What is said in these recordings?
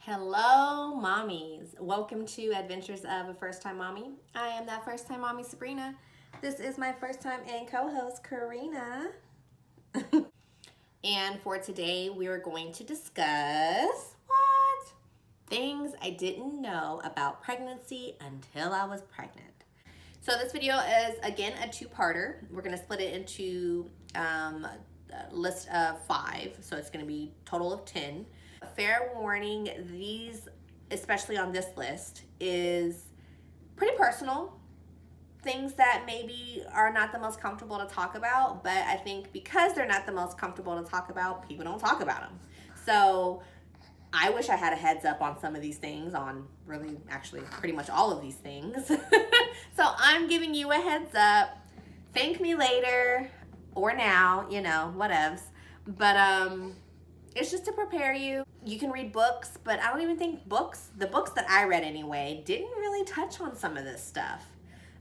Hello, mommies. Welcome to Adventures of a First Time Mommy. I am that first time mommy, Sabrina. This is my first time and co-host, Karina. And for today, we are going to discuss what? Things I didn't know about pregnancy until I was pregnant. So this video is, again, a two-parter. We're going to split it into a list of 5. So it's going to be a total of 10. Fair warning, these, especially on this list, is pretty personal. Things that maybe are not the most comfortable to talk about, but I think because they're not the most comfortable to talk about, people don't talk about them. So I wish I had a heads up on some of these things, on really, actually, pretty much all of these things. So I'm giving you a heads up. Thank me later or now, you know, whatevs. But it's just to prepare you. You can read books, but I don't even think the books that I read anyway, didn't really touch on some of this stuff.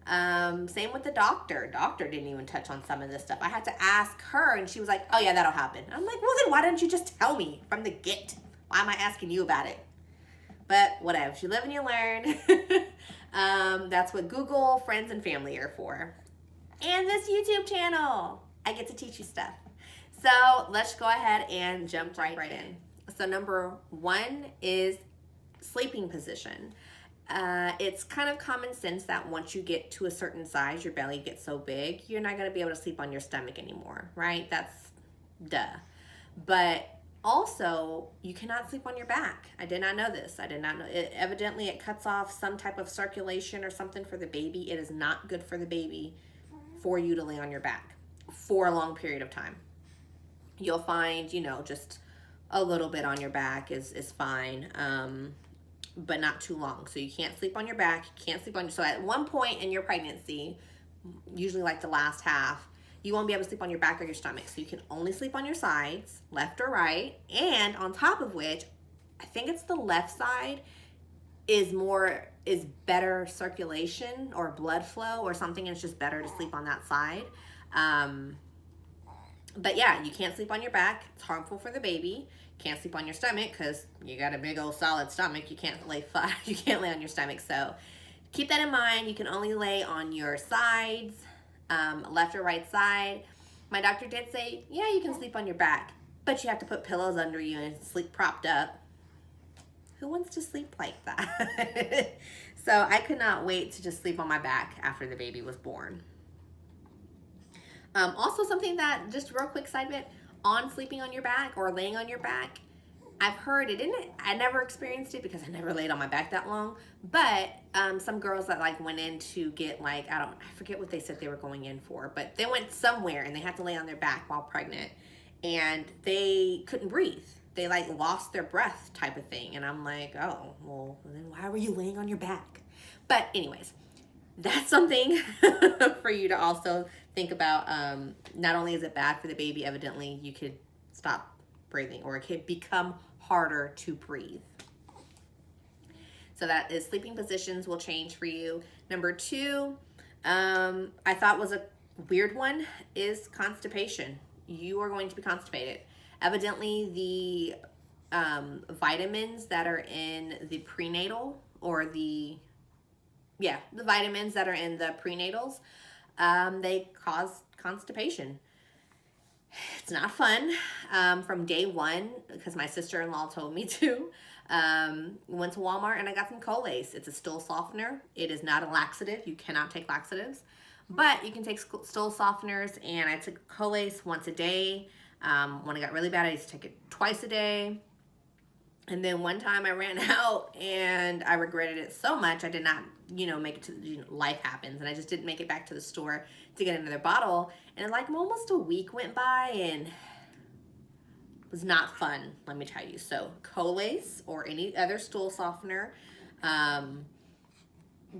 Same with the doctor. Doctor didn't even touch on some of this stuff. I had to ask her, and she was like, oh yeah, that'll happen. I'm like, well then why didn't you just tell me from the get? Why am I asking you about it? But whatever, you live and you learn. That's what Google, friends, and family are for. And this YouTube channel, I get to teach you stuff. So let's go ahead and jump right in. So number 1 is sleeping position. It's kind of common sense that once you get to a certain size, your belly gets so big, you're not going to be able to sleep on your stomach anymore, right? That's duh. But also, you cannot sleep on your back. I did not know this. I did not know. Evidently, it cuts off some type of circulation or something for the baby. It is not good for the baby for you to lay on your back for a long period of time. You'll find, you know, just a little bit on your back is fine, but not too long. So you can't sleep on your back, you can't sleep on your, so at one point in your pregnancy, usually like the last half, you won't be able to sleep on your back or your stomach. So you can only sleep on your sides, left or right, and on top of which, I think it's the left side is better circulation or blood flow or something, and it's just better to sleep on that side. But yeah, you can't sleep on your back. It's harmful for the baby. Can't sleep on your stomach because you got a big old solid stomach. You can't lay flat. You can't lay on your stomach. So keep that in mind. You can only lay on your sides, left or right side. My doctor did say, yeah, you can sleep on your back, but you have to put pillows under you and sleep propped up. Who wants to sleep like that? So I could not wait to just sleep on my back after the baby was born. Also something that, just real quick side bit, on sleeping on your back or laying on your back, I've heard it, I never experienced it because I never laid on my back that long, but some girls that like went in to get like, I forget what they said they were going in for, but they went somewhere and they had to lay on their back while pregnant and they couldn't breathe. They like lost their breath type of thing. And I'm like, oh, well, then why were you laying on your back? But anyways, that's something for you to also think about. Not only is it bad for the baby, evidently you could stop breathing or it could become harder to breathe. So that is sleeping positions will change for you. Number 2, I thought was a weird one, is constipation. You are going to be constipated. Evidently the vitamins that are in the prenatal or the vitamins that are in the prenatals, they cause constipation. It's not fun. From day 1, because my sister-in-law told me to, went to Walmart and I got some Colace. It's a stool softener. It is not a laxative. You cannot take laxatives, but you can take stool softeners, and I took Colace once a day. When it got really bad, I used to take it twice a day. And then one time I ran out and I regretted it so much. I did not, make it to, life happens. And I just didn't make it back to the store to get another bottle. And like almost a week went by and it was not fun, let me tell you. So Colace or any other stool softener,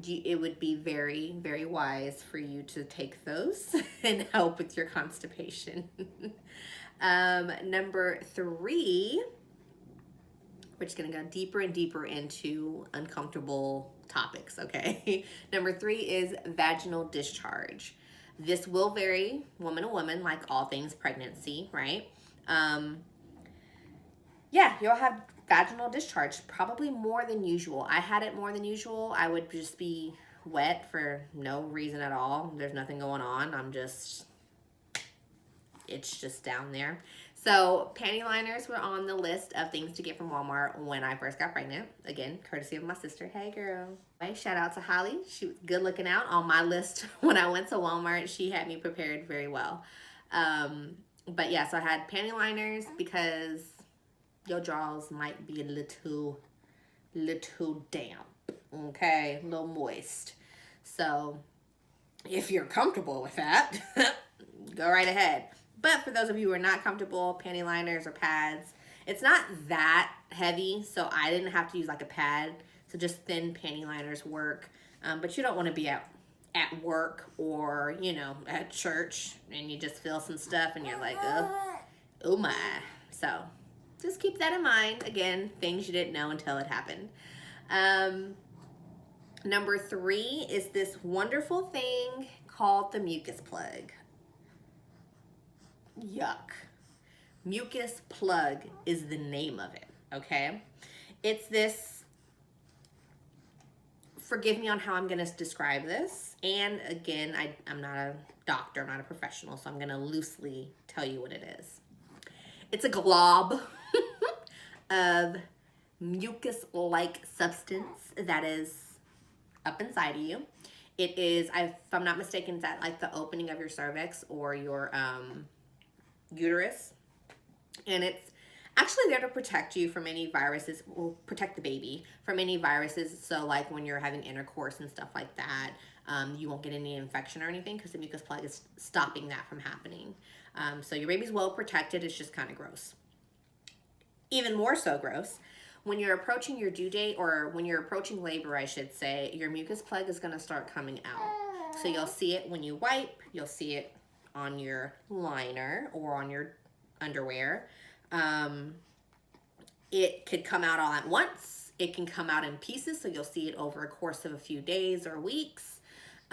it would be very, very wise for you to take those and help with your constipation. Number 3, we're just going to go deeper and deeper into uncomfortable topics, okay? Number 3 is vaginal discharge. This will vary woman to woman, like all things pregnancy, right? Yeah, you'll have vaginal discharge, probably more than usual. I had it more than usual. I would just be wet for no reason at all. There's nothing going on. It's just down there. So panty liners were on the list of things to get from Walmart when I first got pregnant. Again, courtesy of my sister. Hey, girl. Shout out to Holly. She was good looking out on my list when I went to Walmart. She had me prepared very well. But yeah, so I had panty liners because your drawers might be a little damp, okay? A little moist. So if you're comfortable with that, go right ahead. But for those of you who are not comfortable, panty liners or pads, it's not that heavy, so I didn't have to use like a pad. So just thin panty liners work. But you don't want to be at work or, you know, at church and you just feel some stuff and you're like, oh my. So just keep that in mind. Again, things you didn't know until it happened. Number 3 is this wonderful thing called the mucus plug. Yuck. Mucous Plug is the name of it, okay? It's this, forgive me on how I'm going to describe this. And again, I'm not a doctor, I'm not a professional, so I'm going to loosely tell you what it is. It's a glob of mucus-like substance that is up inside of you. It is, if I'm not mistaken, it's at like the opening of your cervix or your uterus. And it's actually there to protect you from any viruses, or protect the baby from any viruses. So like when you're having intercourse and stuff like that, you won't get any infection or anything because the mucus plug is stopping that from happening. So your baby's well protected. It's just kind of gross. Even more so gross, when you're approaching your due date, or when you're approaching labor, I should say, your mucus plug is going to start coming out. So you'll see it when you wipe, you'll see it on your liner or on your underwear. It could come out all at once. It can come out in pieces, so you'll see it over a course of a few days or weeks.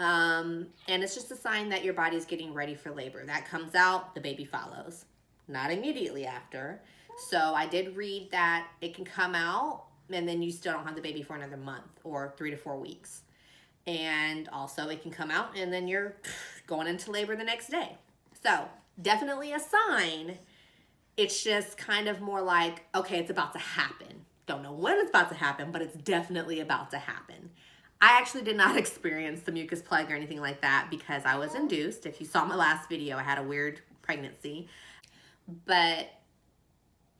And it's just a sign that your body's getting ready for labor. That comes out, the baby follows. Not immediately after. So I did read that it can come out and then you still don't have the baby for another month or 3 to 4 weeks. And also it can come out and then you're going into labor the next day. So definitely a sign. It's just kind of more like, okay, it's about to happen. Don't know when it's about to happen, but it's definitely about to happen. I actually did not experience the mucus plug or anything like that because I was induced. If you saw my last video, I had a weird pregnancy. But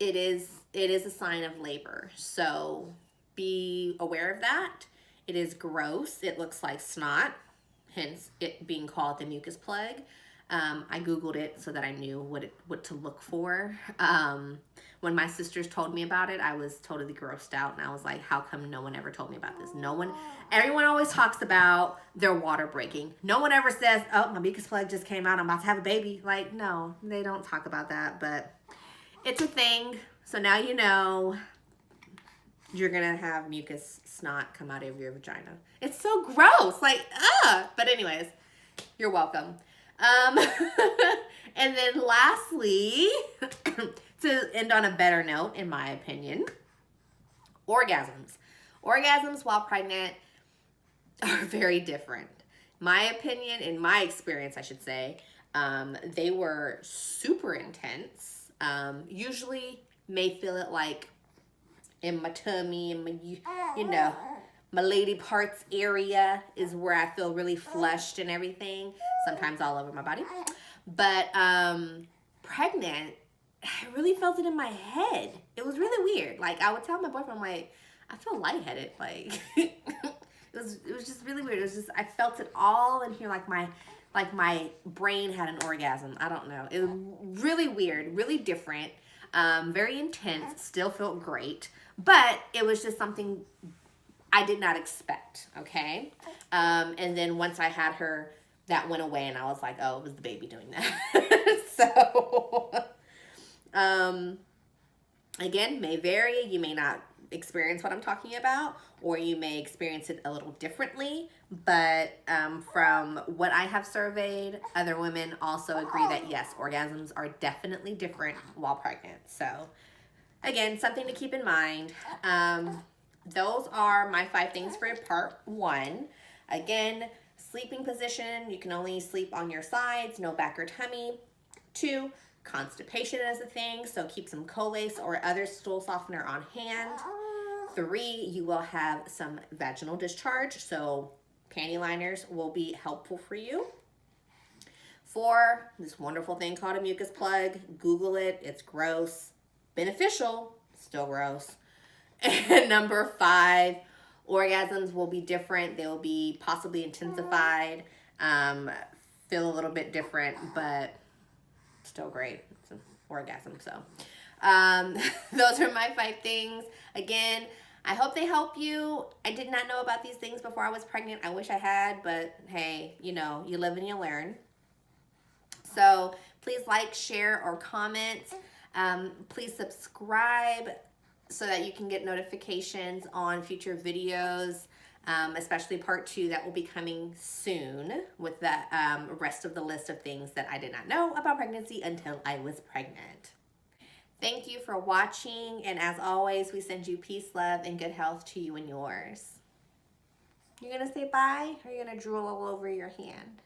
it is a sign of labor. So be aware of that. It is gross. It looks like snot, hence it being called the mucus plug. I Googled it so that I knew what to look for. When my sisters told me about it, I was totally grossed out, and I was like, how come no one ever told me about this? Everyone always talks about their water breaking. No one ever says, oh, my mucus plug just came out, I'm about to have a baby. Like, no, they don't talk about that, but it's a thing. So now you know you're gonna have mucus snot come out of your vagina. It's so gross, like, but anyways, you're welcome. And then lastly, to end on a better note, in my opinion, orgasms. Orgasms while pregnant are very different. My opinion, in my experience, I should say, they were super intense. Usually may feel it like in my tummy, in my, my lady parts area is where I feel really flushed and everything. Sometimes all over my body. But pregnant, I really felt it in my head. It was really weird. Like, I would tell my boyfriend, like, I feel lightheaded. Like, it was just really weird. It was just, I felt it all in here, like my brain had an orgasm. I don't know. It was really weird, really different, very intense, still felt great. But it was just something I did not expect, okay? And then once I had her, that went away, and I was like, oh, it was the baby doing that. So, again, may vary. You may not experience what I'm talking about, or you may experience it a little differently. But from what I have surveyed, other women also agree that, yes, orgasms are definitely different while pregnant. So again, something to keep in mind. Those are my 5 things for part 1. Again, sleeping position, you can only sleep on your sides, no back or tummy. 2, constipation is a thing, so keep some Colace or other stool softener on hand. 3, you will have some vaginal discharge, so panty liners will be helpful for you. 4, this wonderful thing called a mucus plug. Google it, it's gross. Beneficial, still gross. And number 5, orgasms will be different. They will be possibly intensified, feel a little bit different, but still great. It's an orgasm, so those are my 5 things. Again, I hope they help you. I did not know about these things before I was pregnant. I wish I had, but hey, you know, you live and you learn. So please like, share, or comment. Please subscribe so that you can get notifications on future videos, especially part 2 that will be coming soon with the rest of the list of things that I did not know about pregnancy until I was pregnant. Thank you for watching, and as always, we send you peace, love, and good health to you and yours. You're gonna say bye, or you're gonna drool all over your hand?